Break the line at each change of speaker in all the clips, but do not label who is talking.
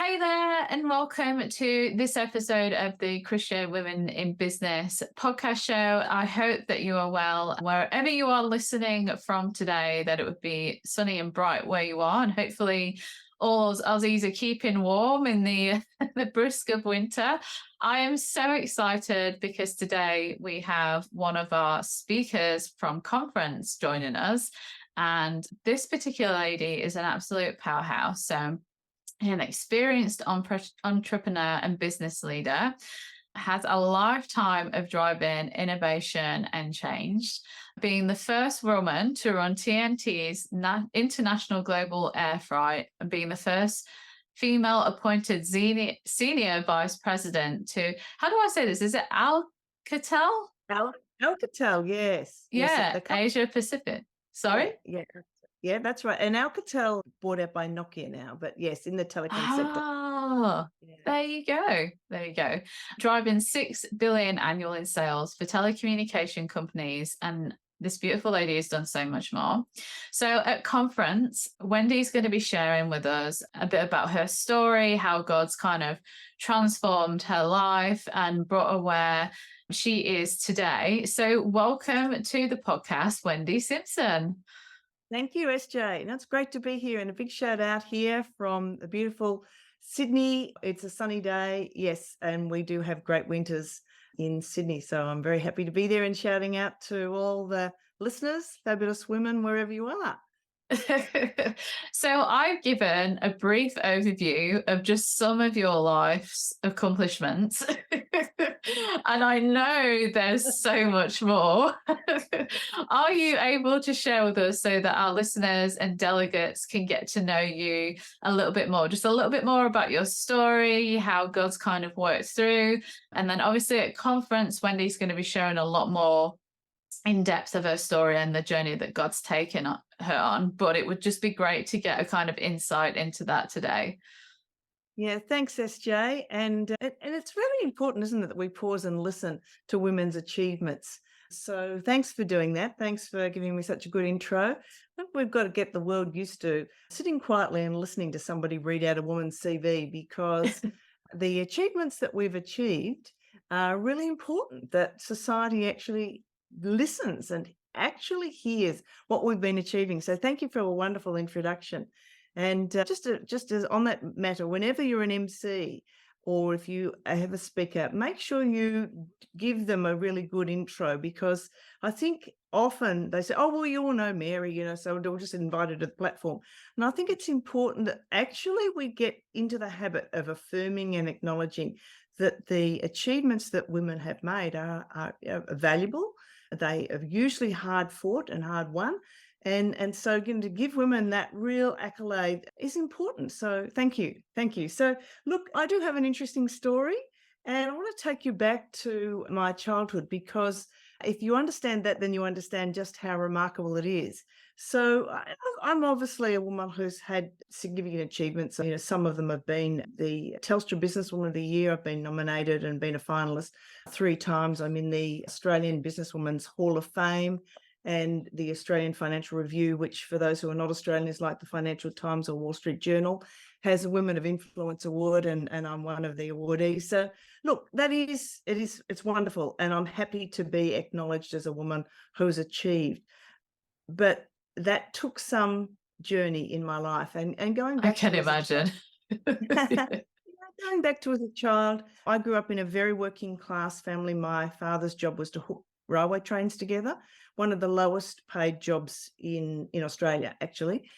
Hey there, and welcome to this episode of the Christian Women in Business podcast show. I hope that you are well wherever you are listening from today, that it would be sunny and bright where you are, and hopefully all Aussies are keeping warm in the, the brisk of winter. I am so excited because today we have one of our speakers from conference joining us, and this particular lady is an absolute powerhouse. So an experienced entrepreneur and business leader, has a lifetime of driving innovation and change, being the first woman to run TNT's International Global Air Flight, and being the first female appointed senior vice president to, how do I say this? Is it Alcatel?
Alcatel, yes.
Yeah, Asia Pacific. Sorry?
Yeah, that's right. And Alcatel bought out by Nokia now, but yes, in the telecom sector.
Oh,
Yeah.
there you go. There you go. Driving 6 billion annual in sales for telecommunication companies. And this beautiful lady has done so much more. So at conference, Wendy's going to be sharing with us a bit about her story, how God's kind of transformed her life and brought her where she is today. So welcome to the podcast, Wendy Simpson.
Thank you, SJ. And it's great to be here. And a big shout out here from the beautiful Sydney. It's a sunny day. Yes. And we do have great winters in Sydney. So I'm very happy to be there and shouting out to all the listeners, fabulous women, wherever you are.
So I've given a brief overview of just some of your life's accomplishments. And I know there's so much more. Are you able to share with us so that our listeners and delegates can get to know you a little bit more, just a little bit more about your story, how God's kind of worked through? And then obviously at conference, Wendy's going to be sharing a lot more in depth of her story and the journey that God's taken her on, but it would just be great to get a kind of insight into that today.
Yeah, thanks, SJ. And it's really important, isn't it, that we pause and listen to women's achievements. So thanks for doing that. Thanks for giving me such a good intro. I think we've got to get the world used to sitting quietly and listening to somebody read out a woman's CV, because the achievements that we've achieved are really important, that society actually listens and actually hears what we've been achieving. So thank you for a wonderful introduction. And just as on that matter, whenever you're an MC or if you have a speaker, make sure you give them a really good intro, because I think often they say, oh, well, you all know Mary, so we'll just invite her to the platform. And I think it's important that actually we get into the habit of affirming and acknowledging that the achievements that women have made are valuable. They are usually hard fought and hard won. And so to give women that real accolade is important. So thank you. Thank you. So look, I do have an interesting story, and I want to take you back to my childhood, because if you understand that, then you understand just how remarkable it is. So I'm obviously a woman who's had significant achievements. Some of them have been the Telstra Businesswoman of the Year. I've been nominated and been a finalist 3 times. I'm in the Australian Businesswoman's Hall of Fame and the Australian Financial Review, which for those who are not Australian is like the Financial Times or Wall Street Journal, has a Women of Influence Award, and I'm one of the awardees. So look, it's wonderful, and I'm happy to be acknowledged as a woman who's achieved. But that took some journey in my life, and going back.
I can imagine.
Going back to as a child, I grew up in a very working class family. My father's job was to hook railway trains together, one of the lowest paid jobs in Australia, actually.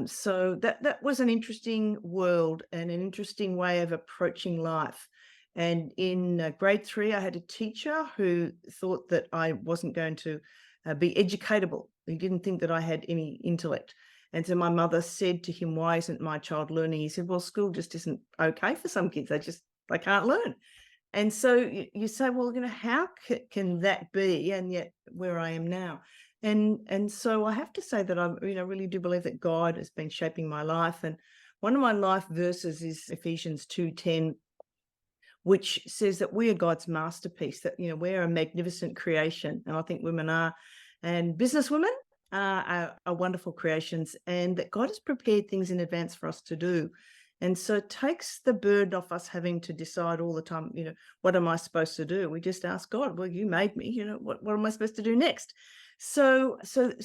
So that was an interesting world and an interesting way of approaching life. And in grade 3, I had a teacher who thought that I wasn't going to be educatable. He didn't think that I had any intellect. And so my mother said to him, why isn't my child learning? He said, well, school just isn't okay for some kids. They can't learn. And so you say, well, how can that be? And yet where I am now. And so I have to say that I really do believe that God has been shaping my life. And one of my life verses is Ephesians 2:10, which says that we are God's masterpiece, that, we're a magnificent creation. And I think women are. And businesswomen are wonderful creations, and that God has prepared things in advance for us to do. And so it takes the burden off us having to decide all the time, what am I supposed to do? We just ask God, well, you made me, what am I supposed to do next? So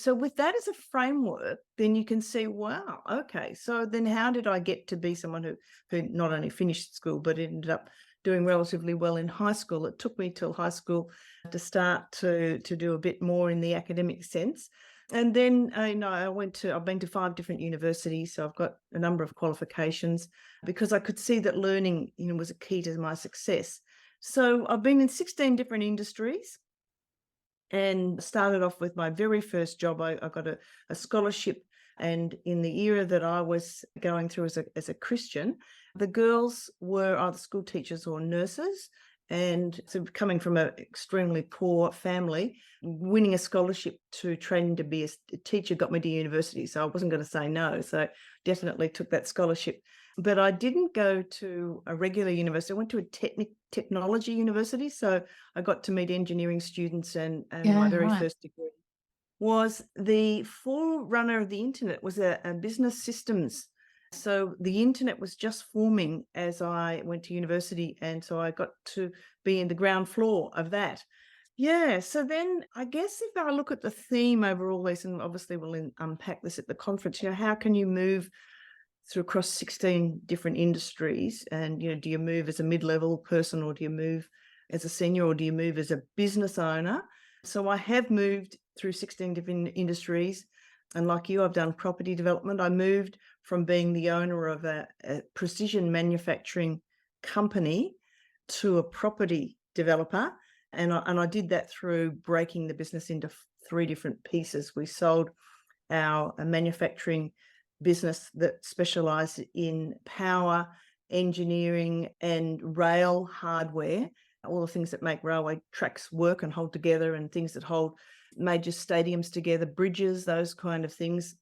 with that as a framework, then you can see, wow, okay, so then how did I get to be someone who not only finished school, but ended up doing relatively well in high school? It took me till high school to start to do a bit more in the academic sense. And then I've been to 5 different universities, so I've got a number of qualifications because I could see that learning, was a key to my success. So I've been in 16 different industries and started off with my very first job. I got a scholarship, and in the era that I was going through as a Christian, the girls were either school teachers or nurses. And so coming from an extremely poor family, winning a scholarship to training to be a teacher got me to university. So I wasn't going to say no. So definitely took that scholarship. But I didn't go to a regular university. I went to a technology university. So I got to meet engineering students, and my
Yeah,
very
right.
first degree was the forerunner of the internet, was a business systems. So the internet was just forming as I went to university, and so I got to be in the ground floor of that. Yeah, so then I guess if I look at the theme over all this, and obviously we'll unpack this at the conference, how can you move through across 16 different industries? And, do you move as a mid-level person, or do you move as a senior, or do you move as a business owner? So I have moved through 16 different industries. And like you, I've done property development. I moved from being the owner of a precision manufacturing company to a property developer. And I did that through breaking the business into 3 different pieces. We sold our manufacturing business that specialised in power, engineering and rail hardware, all the things that make railway tracks work and hold together, and things that hold major stadiums together, bridges, those kind of things.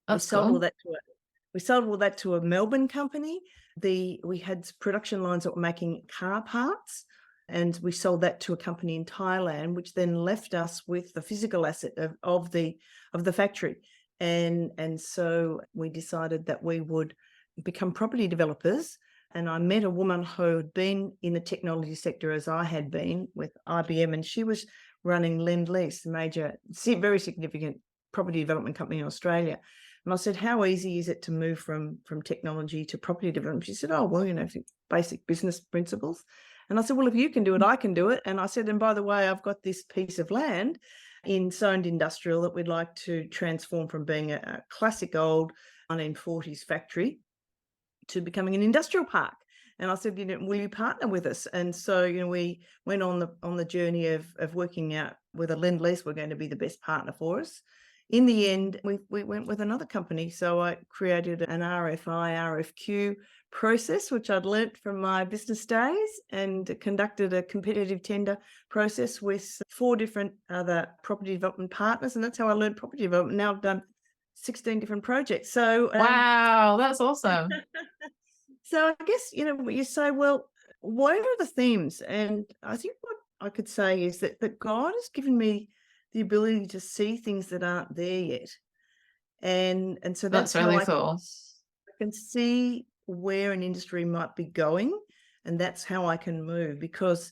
We
That's
sold all
cool.
that to a Melbourne company. We had production lines that were making car parts, and we sold that to a company in Thailand, which then left us with the physical asset of the factory. And so we decided that we would become property developers. And I met a woman who had been in the technology sector as I had been with IBM, and she was running Lend-Lease, the major, very significant property development company in Australia. And I said, how easy is it to move from technology to property development? She said, oh, well, basic business principles. And I said, well, if you can do it, I can do it. And I said, and by the way, I've got this piece of land in Sound Industrial that we'd like to transform from being a classic old 1940s factory to becoming an industrial park. And I said, will you partner with us? And so, we went on the journey of working out whether Lend-Lease were going to be the best partner for us. In the end, we went with another company. So I created an RFI, RFQ process, which I'd learnt from my business days, and conducted a competitive tender process with 4 different other property development partners. And that's how I learned property development. Now I've done 16 different projects. So
Wow, that's awesome.
so I guess, you say, well, what are the themes? And I think what I could say is that God has given me the ability to see things that aren't there yet. And so that's
That's
how
really
I
cool.
can see where an industry might be going, and that's how I can move. Because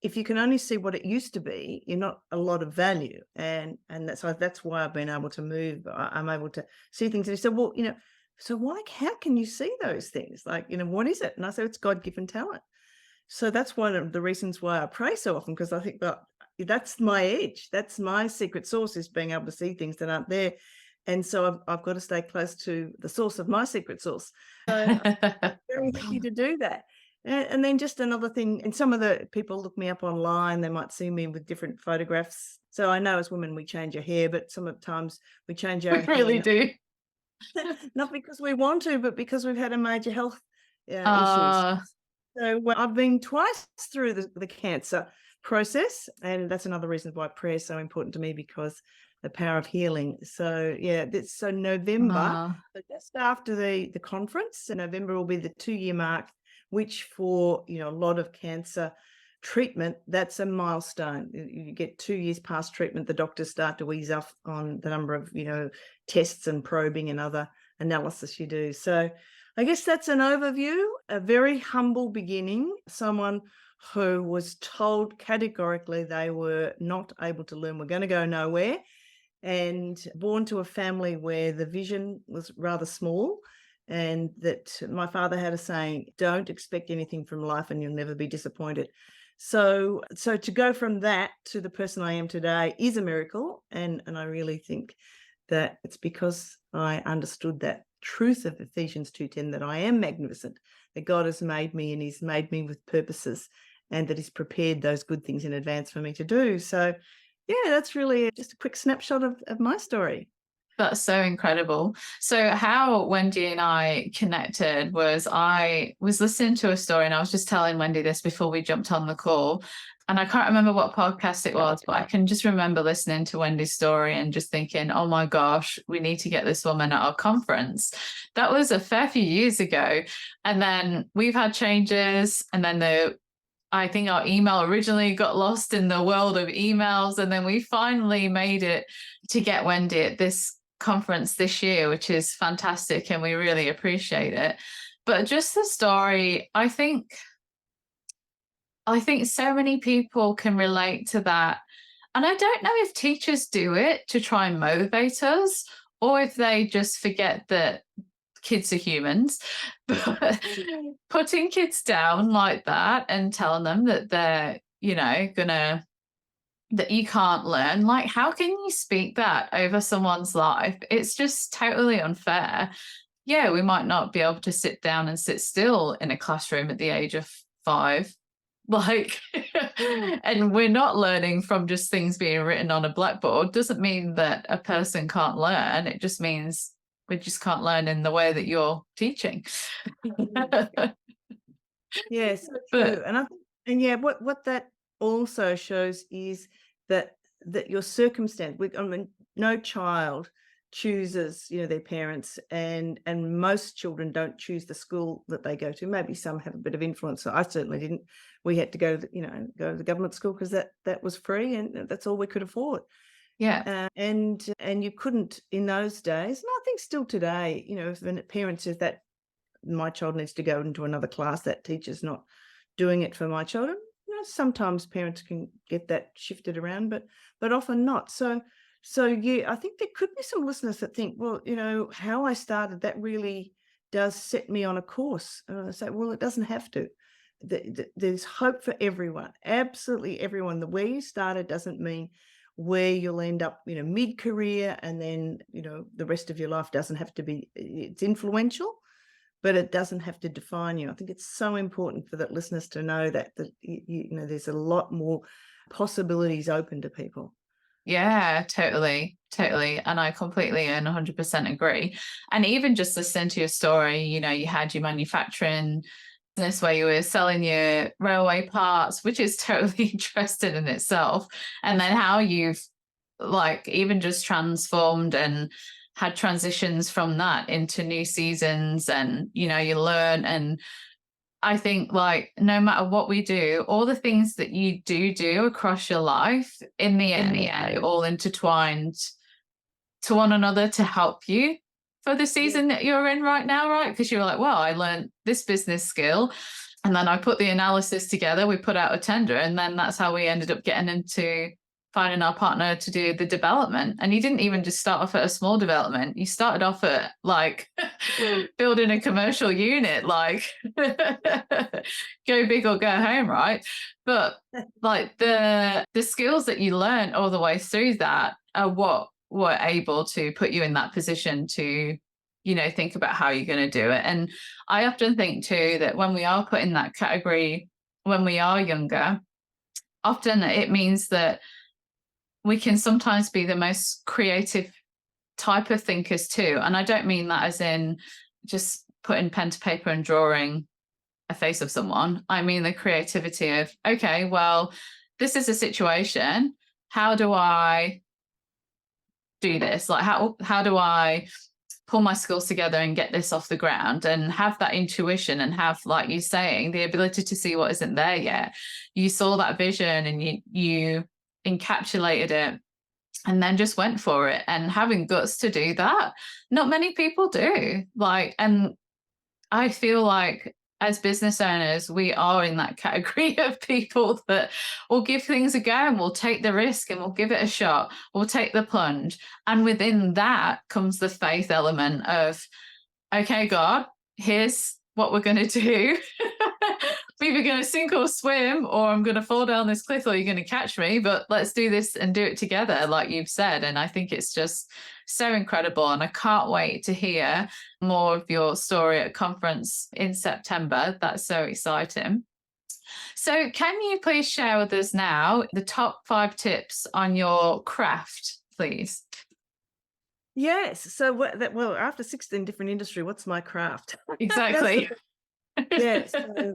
if you can only see what it used to be, you're not a lot of value. And that's why I've been able to move. I'm able to see things. And he said, well, so how can you see those things? Like, what is it? And I said, it's God-given talent. So that's one of the reasons why I pray so often, because I think that that's my edge. That's my secret sauce, is being able to see things that aren't there. And so I've got to stay close to the source of my secret sauce. So I'm very happy to do that. And then just another thing, and some of the people look me up online, they might see me with different photographs. So I know as women we change our hair, but sometimes we change
We
our
really
hair
do.
not because we want to, but because we've had a major health issues.
Uh,
So I've been twice through the cancer process, and that's another reason why prayer is so important to me, because the power of healing. So yeah, so November,
uh,
so just after the conference, so November will be the 2-year mark, which for a lot of cancer treatment, that's a milestone. You get 2 years past treatment, the doctors start to ease off on the number of tests and probing and other analysis you do. So I guess that's an overview, a very humble beginning, someone who was told categorically they were not able to learn, we're going to go nowhere, and born to a family where the vision was rather small, and that my father had a saying, don't expect anything from life and you'll never be disappointed. So to go from that to the person I am today is a miracle, and I really think that it's because I understood that truth of Ephesians 2:10, that I am magnificent, that God has made me and he's made me with purposes, and that he's prepared those good things in advance for me to do. So yeah, that's really just a quick snapshot of my story.
That's so incredible. So how Wendy and I connected was I was listening to a story, and I was just telling Wendy this before we jumped on the call. And I can't remember what podcast it was, but I can just remember listening to Wendy's story and just thinking, oh my gosh, we need to get this woman at our conference. That was a fair few years ago. And then we've had changes, and then I think our email originally got lost in the world of emails, and then we finally made it to get Wendy at this conference this year, which is fantastic, and we really appreciate it. But just the story, I think so many people can relate to that. And I don't know if teachers do it to try and motivate us, or if they just forget that kids are humans. But putting kids down like that and telling them that they're, that you can't learn, like, how can you speak that over someone's life? It's just totally unfair. Yeah, we might not be able to sit down and sit still in a classroom at the age of 5, like, and we're not learning from just things being written on a blackboard. Doesn't mean that a person can't learn. It just means we just can't learn in the way that you're teaching.
Yes, true. And yeah, what that also shows is that your circumstance. I mean, no child chooses, their parents, and most children don't choose the school that they go to. Maybe some have a bit of influence. So I certainly didn't. We had to go to the government school because that was free, and that's all we could afford.
Yeah.
And you couldn't in those days, and I think still today, if a parent says that my child needs to go into another class, that teacher's not doing it for my children. Sometimes parents can get that shifted around, but often not. So yeah, I think there could be some listeners that think, well, how I started, that really does set me on a course. And I say, well, it doesn't have to. There's hope for everyone, absolutely everyone. The where you started doesn't mean where you'll end up, mid-career, and then, the rest of your life doesn't have to be. It's influential, but it doesn't have to define you. I think it's so important for the listeners to know that there's a lot more possibilities open to people.
Yeah, totally. And I completely and 100% agree. And even just listening to your story, you had your manufacturing business where you were selling your railway parts, which is totally interesting in itself. And then how you've even just transformed and had transitions from that into new seasons, and you learn. And I think no matter what we do, all the things that you do across your life, in the end, they're all intertwined to one another to help you for the season that you're in right now, right? Because you're like, well, I learned this business skill, and then I put the analysis together, we put out a tender, and then that's how we ended up getting into finding our partner to do the development. And you didn't even just start off at a small development. You started off at building a commercial unit, go big or go home, right? But the skills that you learn all the way through that are what were able to put you in that position to, think about how you're going to do it. And I often think too that when we are put in that category, when we are younger, often it means that we can sometimes be the most creative type of thinkers too. And I don't mean that as in just putting pen to paper and drawing a face of someone. I mean the creativity of, okay, well, this is a situation. How do I do this? How do I pull my skills together and get this off the ground, and have that intuition, and have, like you're saying, the ability to see what isn't there yet. You saw that vision and you encapsulated it and then just went for it. And having guts to do that, not many people do. And I feel like as business owners, we are in that category of people that will give things a go and we'll take the risk and we'll give it a shot. We'll take the plunge. And within that comes the faith element of, okay, God, here's what we're going to do. We're either going to sink or swim, or I'm going to fall down this cliff, or you're going to catch me. But let's do this and do it together, like you've said. And I think it's just so incredible. And I can't wait to hear more of your story at conference in September. That's so exciting. So, can you please share with us now the top 5 tips on your craft, please?
Yes. So, well, after 16 different industry, what's my craft?
Exactly.
Yes. So,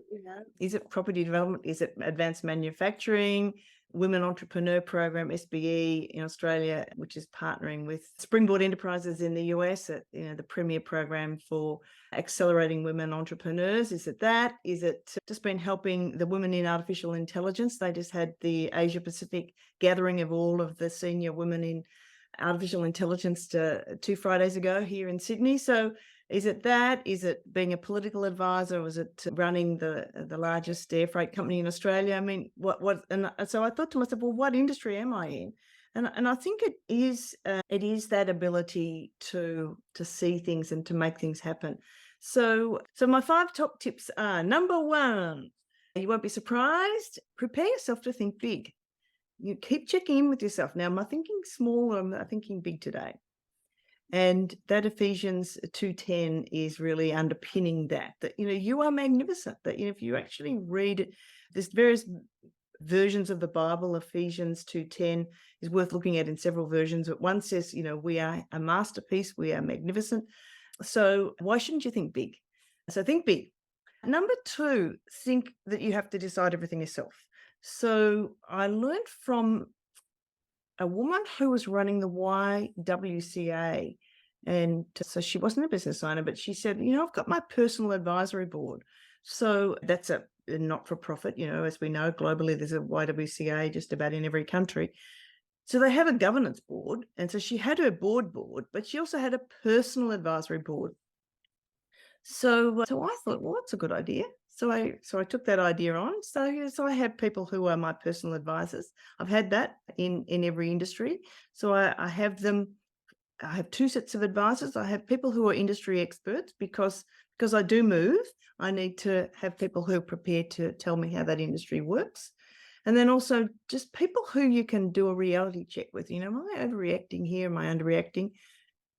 is it property development? Is it advanced manufacturing? Women Entrepreneur Program, SBE in Australia, which is partnering with Springboard Enterprises in the US, at the premier program for accelerating women entrepreneurs. Is it that? Is it just been helping the women in artificial intelligence? They just had the Asia Pacific gathering of all of the senior women in artificial intelligence 2 Fridays ago here in Sydney. So is it that? Is it being a political advisor? Or is it running the largest air freight company in Australia? I mean, what? And so I thought to myself, well, what industry am I in? And I think it is that ability to see things and to make things happen. So my 5 top tips are: number 1, you won't be surprised, prepare yourself to think big. You keep checking in with yourself. Now, am I thinking small or am I thinking big today? And that Ephesians 2:10 is really underpinning that you are magnificent, that if you actually read it, there's various versions of the Bible. Ephesians 2:10 is worth looking at in several versions, but one says, we are a masterpiece, we are magnificent. So why shouldn't you think big? So think big. Number 2, think that you have to decide everything yourself. So I learned from a woman who was running the YWCA, and so she wasn't a business owner, but she said, I've got my personal advisory board. So that's a not-for-profit, as we know, globally there's a YWCA just about in every country. So they have a governance board, and so she had her board, but she also had a personal advisory board. So I thought, well, that's a good idea. So I took that idea on. So I have people who are my personal advisors. I've had that in every industry. So I have them. I have 2 sets of advisors. I have people who are industry experts because I do move. I need to have people who are prepared to tell me how that industry works. And then also just people who you can do a reality check with. Am I overreacting here? Am I underreacting?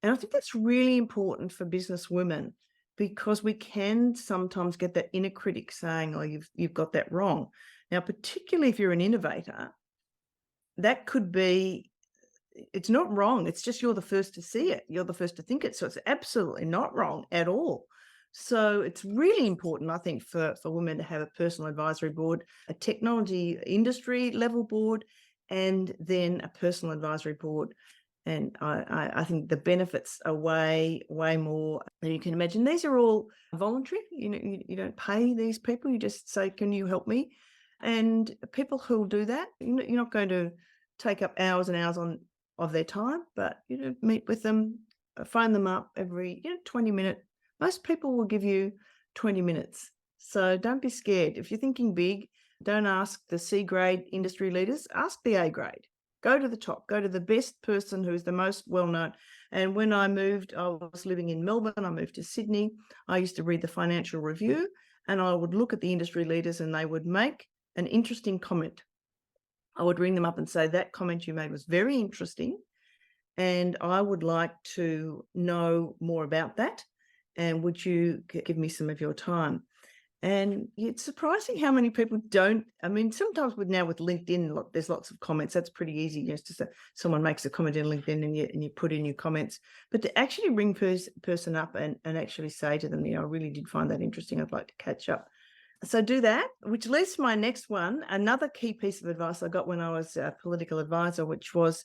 And I think that's really important for business women, because we can sometimes get that inner critic saying, oh, you've got that wrong. Now, particularly if you're an innovator, that could be, it's not wrong. It's just you're the first to see it. You're the first to think it. So it's absolutely not wrong at all. So it's really important, I think, for women to have a personal advisory board, a technology industry level board, and then a personal advisory board. And I think the benefits are way, way more than you can imagine. These are all voluntary. You don't pay these people. You just say, can you help me? And people who'll do that, you're not going to take up hours and hours of their time, but meet with them, phone them up every 20 minutes. Most people will give you 20 minutes. So don't be scared. If you're thinking big, don't ask the C grade industry leaders, ask the A grade. Go to the top, go to the best person who's the most well-known. And when I moved, I was living in Melbourne, I moved to Sydney. I used to read the Financial Review, and I would look at the industry leaders and they would make an interesting comment. I would ring them up and say, that comment you made was very interesting, and I would like to know more about that. And would you give me some of your time? And it's surprising how many people don't. I mean, sometimes with LinkedIn, look, there's lots of comments. That's pretty easy. Just to say, someone makes a comment in LinkedIn and you put in your comments. But to actually ring person up and actually say to them, I really did find that interesting. I'd like to catch up. So do that, which leads to my next one. Another key piece of advice I got when I was a political advisor, which was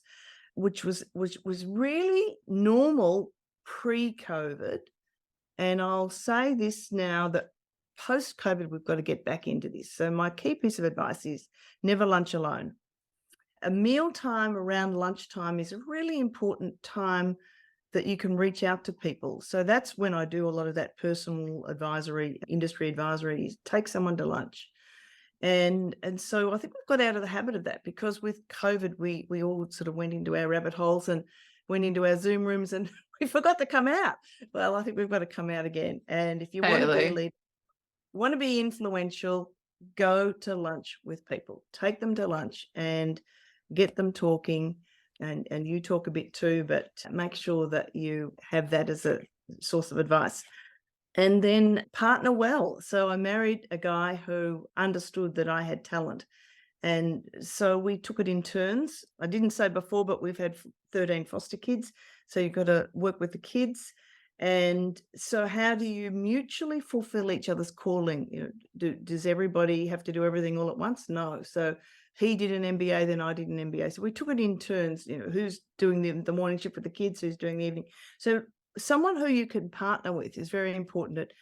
really normal pre-COVID. And I'll say this now, that post-COVID, we've got to get back into this. So my key piece of advice is never lunch alone. A meal time around lunchtime is a really important time that you can reach out to people. So that's when I do a lot of that personal advisory, industry advisory, take someone to lunch. And so I think we've got out of the habit of that, because with COVID, we all sort of went into our rabbit holes and went into our Zoom rooms, and we forgot to come out. Well, I think we've got to come out again. And if you want to be a
Totally.
leader, want to be influential, go to lunch with people. Take them to lunch and get them talking. And you talk a bit too, but make sure that you have that as a source of advice. And then partner well. So I married a guy who understood that I had talent. And so we took it in turns. I didn't say before, but we've had 13 foster kids. So you've got to work with the kids. And so how do you mutually fulfill each other's calling? You know, does everybody have to do everything all at once? No. So he did an MBA, then I did an MBA. So we took it in turns, you know, who's doing the morning shift with the kids, who's doing the evening. So someone who you can partner with is very important.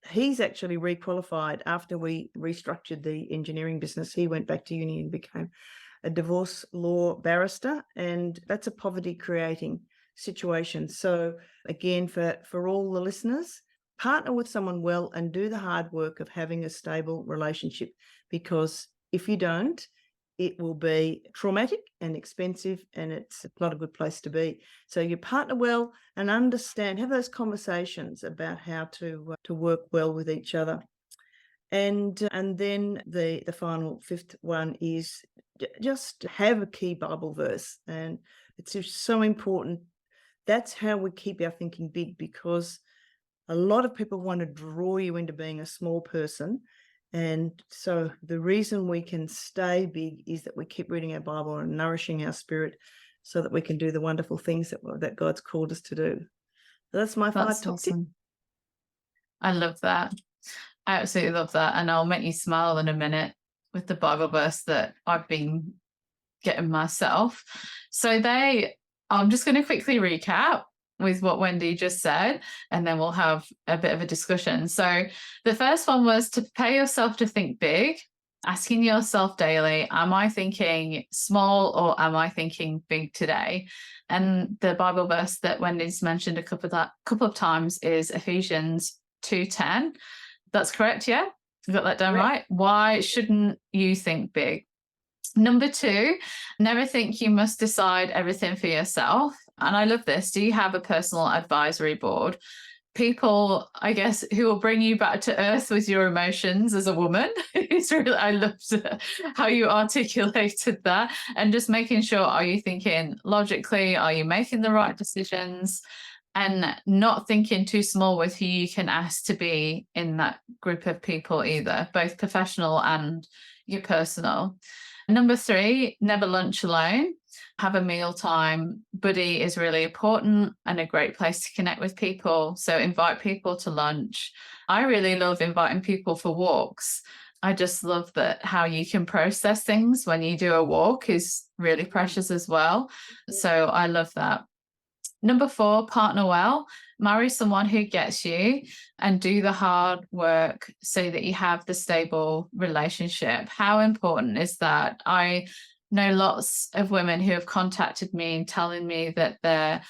He's actually requalified after we restructured the engineering business. He went back to uni and became a divorce law barrister, and that's a poverty creating situation. So again, for all the listeners, partner with someone well and do the hard work of having a stable relationship, because if you don't, it will be traumatic and expensive, and it's not a good place to be. So you partner well and understand, have those conversations about how to work well with each other. And then the final fifth one is just have a key Bible verse, and it's just so important. That's how we keep our thinking big, because a lot of people want to draw you into being a small person. And so the reason we can stay big is that we keep reading our Bible and nourishing our spirit, so that we can do the wonderful things that God's called us to do. So that's my 5
That's
top tips.
awesome. I love that. I absolutely love that. And I'll make you smile in a minute with the Bible verse that I've been getting myself. So I'm just going to quickly recap with what Wendy just said, and then we'll have a bit of a discussion. So the first one was to prepare yourself to think big, asking yourself daily, am I thinking small or am I thinking big today? And the Bible verse that Wendy's mentioned a couple of times is Ephesians 2:10. That's correct, yeah? You got that down right? Why shouldn't you think big? Number 2, never think you must decide everything for yourself. And I love this. Do you have a personal advisory board? People, I guess, who will bring you back to earth with your emotions as a woman. It's really, I loved how you articulated that, and just making sure, are you thinking logically? Are you making the right decisions? And not thinking too small with who you can ask to be in that group of people either, both professional and your personal. Number 3, never lunch alone. Have a mealtime buddy is really important and a great place to connect with people. So invite people to lunch. I really love inviting people for walks. I just love that how you can process things when you do a walk is really precious as well. So I love that. Number 4, partner well. Marry someone who gets you and do the hard work so that you have the stable relationship. How important is that? I know lots of women who have contacted me telling me that their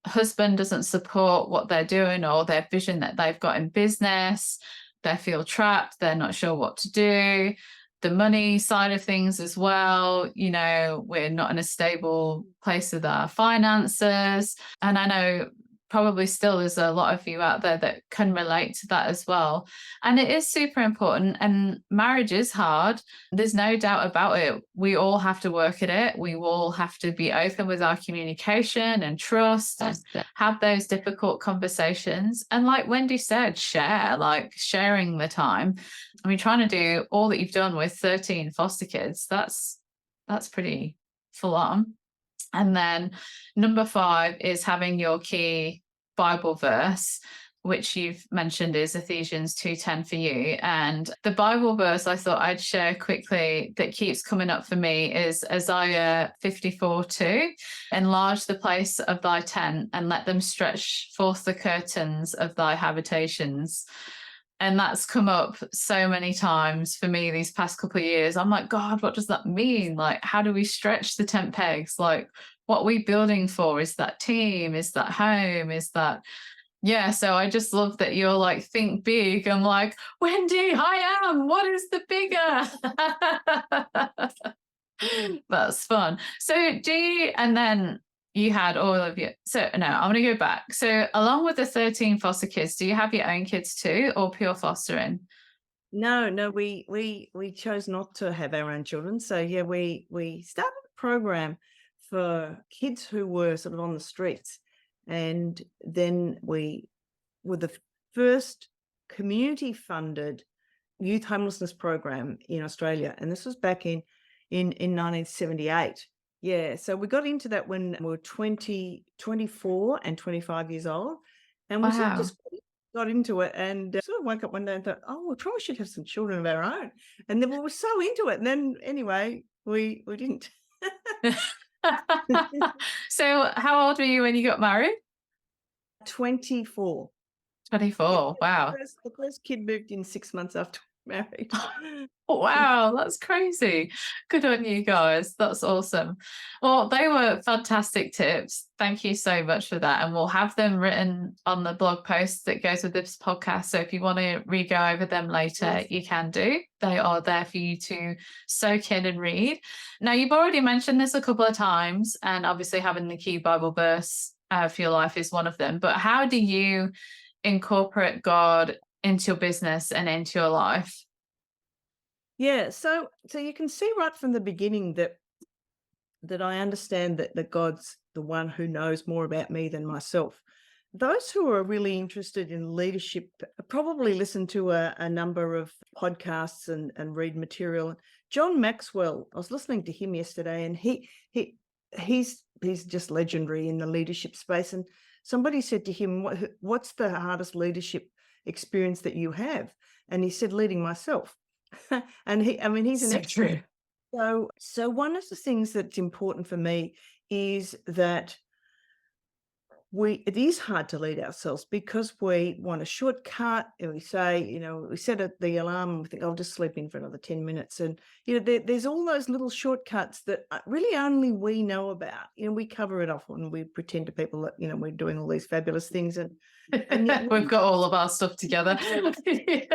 husband doesn't support what they're doing or their vision that they've got in business. They feel trapped. They're not sure what to do. The money side of things as well, you know, we're not in a stable place with our finances. And I know probably still there's a lot of you out there that can relate to that as well. And it is super important. And marriage is hard. There's no doubt about it. We all have to work at it. We all have to be open with our communication and trust and have those difficult conversations. And like Wendy said, sharing the time. I mean, trying to do all that you've done with 13 foster kids, that's pretty full on. And then number 5 is having your key Bible verse, which you've mentioned is Ephesians 2:10 for you. And the Bible verse I thought I'd share quickly that keeps coming up for me is Isaiah 54:2. Enlarge the place of thy tent and let them stretch forth the curtains of thy habitations. And that's come up so many times for me these past couple of years. I'm like, God, what does that mean? Like, how do we stretch the tent pegs? Like, what we're building for is that team, is that home, is that, yeah. So I just love that you're like, think big. I'm like, Wendy, I am. What is the bigger? That's fun. So do you, and then you had all of your, so no, I'm going to go back. So along with the 13 foster kids, do you have your own kids too, or pure fostering?
No, we chose not to have our own children. So yeah, we started a program for kids who were sort of on the streets, and then we were the first community funded youth homelessness program in Australia, and this was back in 1978. Yeah, so we got into that when we were 20, 24 and 25 years old, and we sort of
Wow.
just got into it, and sort of woke up one day and thought, oh, we probably should have some children of our own. And then we were so into it, and then anyway, we didn't.
So how old were you when you got married?
24. Yeah,
24. Wow.
the first kid moved in 6 months after we married.
Wow, that's crazy. Good on you guys. That's awesome. Well, they were fantastic tips. Thank you so much for that. And we'll have them written on the blog post that goes with this podcast. So if you want to re-go over them later,
Yes.
you can do. They are there for you to soak in and read. Now, you've already mentioned this a couple of times, and obviously having the key Bible verse for your life is one of them. But how do you incorporate God into your business and into your life?
Yeah, so you can see right from the beginning that I understand that God's the one who knows more about me than myself. Those who are really interested in leadership probably listen to a number of podcasts and read material. John Maxwell, I was listening to him yesterday, and he's just legendary in the leadership space. And somebody said to him, "What's the hardest leadership experience that you have?" And he said, "Leading myself." And he's an
So
expert.
true.
So one of the things that's important for me is that it is hard to lead ourselves because we want a shortcut, and we say, we set the alarm and we think, I'll just sleep in for another 10 minutes. And, there's all those little shortcuts that really only we know about. We cover it off and we pretend to people that, we're doing all these fabulous things. And yet
We've got all of our stuff together.
we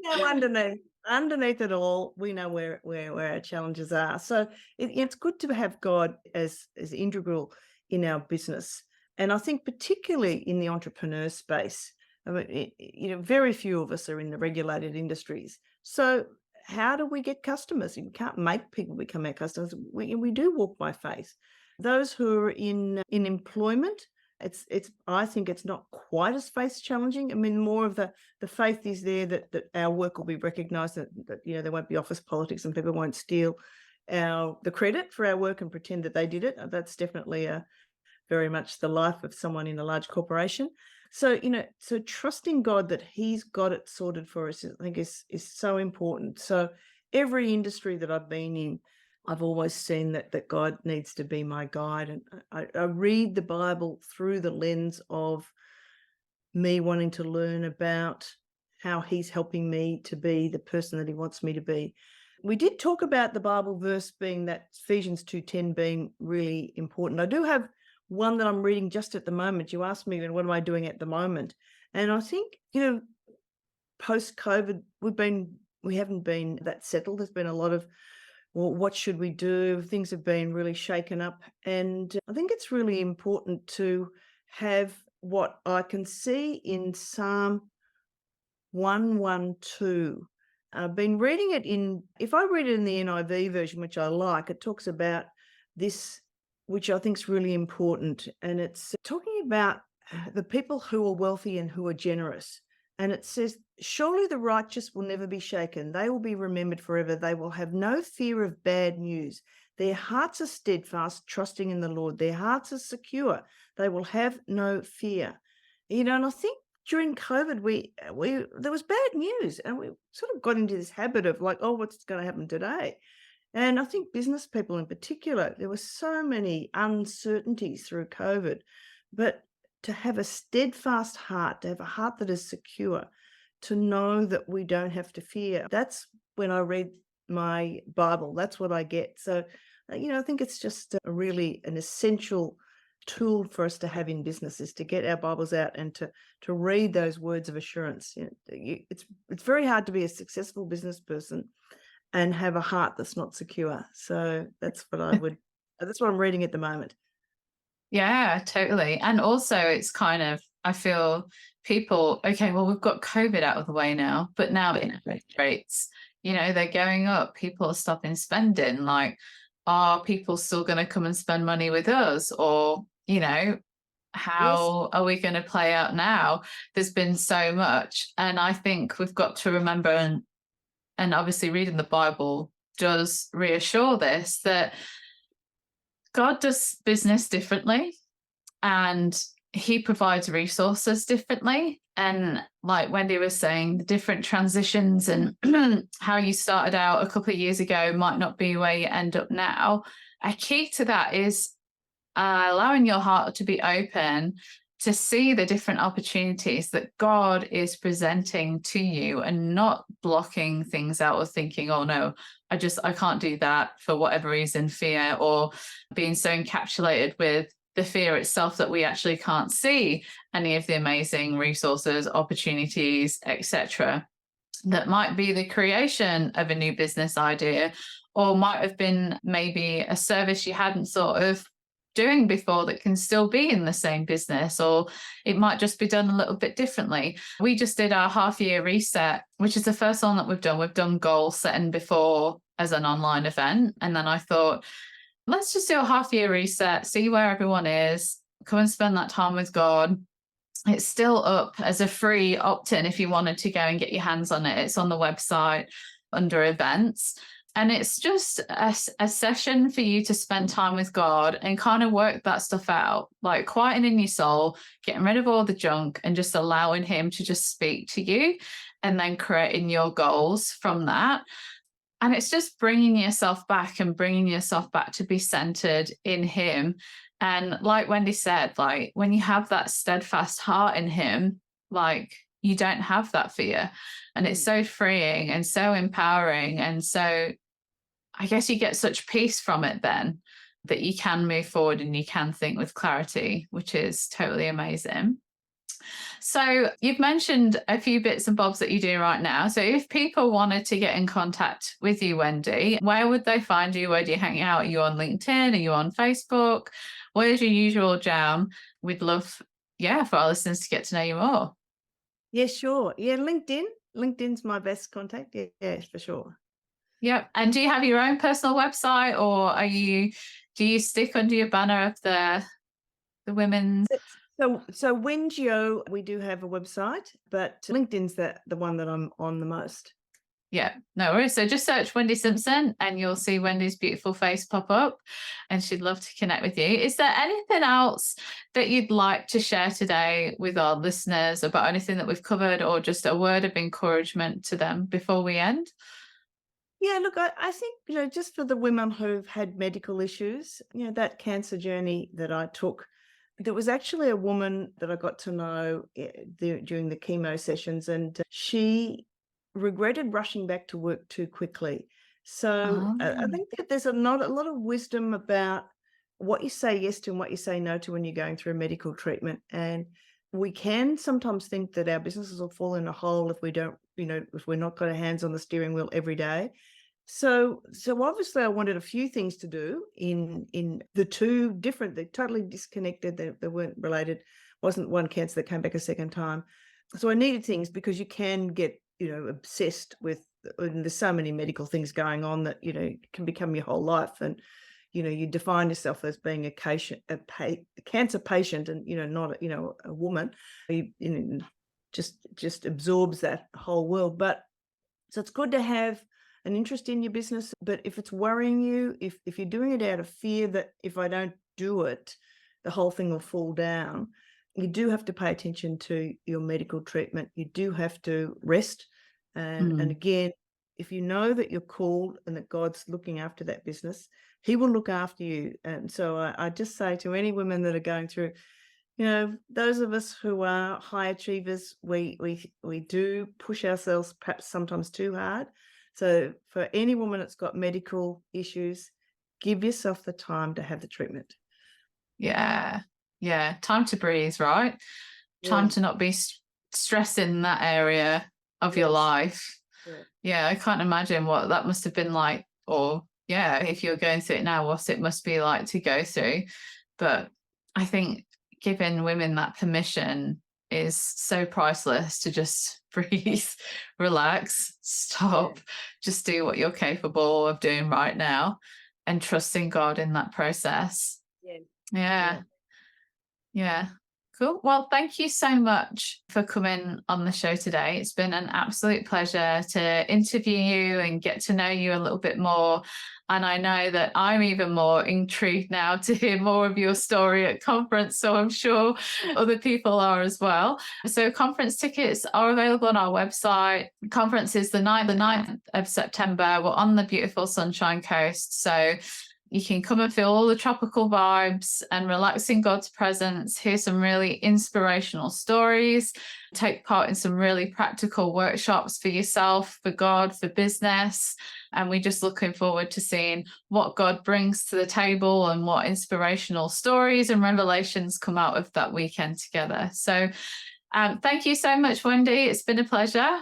know underneath it all, we know where our challenges are. So it's good to have God as integral in our business. And I think particularly in the entrepreneur space, I mean, very few of us are in the regulated industries. So how do we get customers? You can't make people become our customers. We do walk by faith. Those who are in employment, I think it's not quite as faith challenging. I mean, more of the faith is there that our work will be recognised, that there won't be office politics and people won't steal the credit for our work and pretend that they did it. That's definitely very much the life of someone in a large corporation. So so trusting God that He's got it sorted for us, I think is so important. So every industry that I've been in, I've always seen that God needs to be my guide. And I read the Bible through the lens of me wanting to learn about how He's helping me to be the person that He wants me to be. We did talk about the Bible verse being that Ephesians 2:10 being really important. I do have one that I'm reading just at the moment. You asked me, what am I doing at the moment? And I think, post-COVID, we haven't been that settled. There's been a lot of, well, what should we do? Things have been really shaken up. And I think it's really important to have what I can see in Psalm 112. I've been reading it if I read it in the NIV version, which I like, it talks about this, which I think is really important. And it's talking about the people who are wealthy and who are generous. And it says, surely the righteous will never be shaken. They will be remembered forever. They will have no fear of bad news. Their hearts are steadfast, trusting in the Lord. Their hearts are secure. They will have no fear. And I think during COVID, there was bad news, and we sort of got into this habit of like, oh, what's going to happen today? And I think business people in particular, there were so many uncertainties through COVID, but to have a steadfast heart, to have a heart that is secure, to know that we don't have to fear. That's when I read my Bible. That's what I get. So I think it's just a really an essential tool for us to have in business is to get our Bibles out and to read those words of assurance. It's very hard to be a successful business person and have a heart that's not secure. So that's what I'm reading at the moment.
Yeah, totally. And also, it's kind of, I feel people, okay, well, we've got COVID out of the way now, but now the interest rates, they're going up. People are stopping spending. Like, are people still going to come and spend money with us? Or,
Yes.
how are we going to play out now? There's been so much. And I think we've got to remember, and obviously reading the Bible does reassure this, that God does business differently and he provides resources differently. And like Wendy was saying, the different transitions and how you started out a couple of years ago might not be where you end up now. A key to that is allowing your heart to be open to see the different opportunities that God is presenting to you and not blocking things out or thinking, oh no, I can't do that for whatever reason, fear, or being so encapsulated with the fear itself that we actually can't see any of the amazing resources, opportunities, etc. that might be the creation of a new business idea, or might have been maybe a service you hadn't thought of doing before that can still be in the same business, or it might just be done a little bit differently. We just did our half year reset, which is the first one that we've done. We've done goal setting before as an online event. And then I thought, let's just do a half year reset, see where everyone is, come and spend that time with God. It's still up as a free opt-in if you wanted to go and get your hands on it. It's on the website under events. And it's just a session for you to spend time with God and kind of work that stuff out, like quietening your soul, getting rid of all the junk and just allowing him to just speak to you and then creating your goals from that. And it's just bringing yourself back and bringing yourself back to be centered in him. And like Wendy said, like when you have that steadfast heart in him, like you don't have that fear. And it's so freeing and so empowering. And so I guess you get such peace from it then that you can move forward and you can think with clarity, which is totally amazing. So you've mentioned a few bits and bobs that you do right now. So if people wanted to get in contact with you, Wendy, where would they find you? Where do you hang out? Are you on LinkedIn? Are you on Facebook? Where's your usual jam? We'd love, for our listeners to get to know you more.
Yeah, sure. Yeah, LinkedIn. LinkedIn's my best contact. Yeah, for sure.
Yep. And do you have your own personal website, or do you stick under your banner of the women's?
So Wengio, we do have a website, but LinkedIn's the one that I'm on the most.
Yeah, no worries. So just search Wendy Simpson and you'll see Wendy's beautiful face pop up, and she'd love to connect with you. Is there anything else that you'd like to share today with our listeners about anything that we've covered, or just a word of encouragement to them before we end?
Yeah, look, I think, just for the women who've had medical issues, that cancer journey that I took, there was actually a woman that I got to know during the chemo sessions, and she regretted rushing back to work too quickly. So I
Oh,
think that there's not a lot of wisdom about what you say yes to and what you say no to when you're going through medical treatment. And we can sometimes think that our businesses will fall in a hole if we don't, if we're not got our hands on the steering wheel every day. So obviously I wanted a few things to do in the two different, they're totally disconnected, they weren't related. Wasn't one cancer that came back a second time. So I needed things because you can get, obsessed with, and there's so many medical things going on that, can become your whole life. And, you define yourself as being a cancer patient and, not, a woman, just absorbs that whole world. But so it's good to have an interest in your business, but if it's worrying you, if you're doing it out of fear that if I don't do it, the whole thing will fall down, you do have to pay attention to your medical treatment. You do have to rest. And again, if you know that you're called and that God's looking after that business, he will look after you. And so I just say to any women that are going through, those of us who are high achievers, we do push ourselves perhaps sometimes too hard. So for any woman that's got medical issues, give yourself the time to have the treatment.
Yeah. Yeah. Time to breathe, right? Time
Yeah.
to not be stressing that area of your
Yes.
life.
Yeah.
Yeah, I can't imagine what that must have been like, or yeah, if you're going through it now, what it must be like to go through. But I think giving women that permission is so priceless to just breathe, relax,
Yeah.
stop, just do what you're capable of doing right now and trusting God in that process.
Yeah.
Yeah.
Yeah.
Yeah. Cool. Well, thank you so much for coming on the show today. It's been an absolute pleasure to interview you and get to know you a little bit more. And I know that I'm even more intrigued now to hear more of your story at conference. So I'm sure other people are as well. So conference tickets are available on our website. Conference is the 9th of September. We're on the beautiful Sunshine Coast. So you can come and feel all the tropical vibes and relax in God's presence, hear some really inspirational stories, take part in some really practical workshops for yourself, for God, for business. And we're just looking forward to seeing what God brings to the table and what inspirational stories and revelations come out of that weekend together. So thank you so much, Wendy. It's been a pleasure.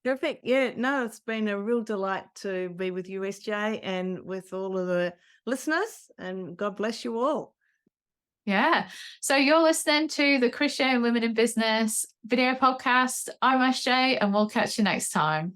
Perfect. Yeah, no, it's been a real delight to be with you, SJ, and with all of the listeners, and God bless you all.
Yeah. So you're listening to the Christian Women in Business video podcast. I'm SJ, and we'll catch you next time.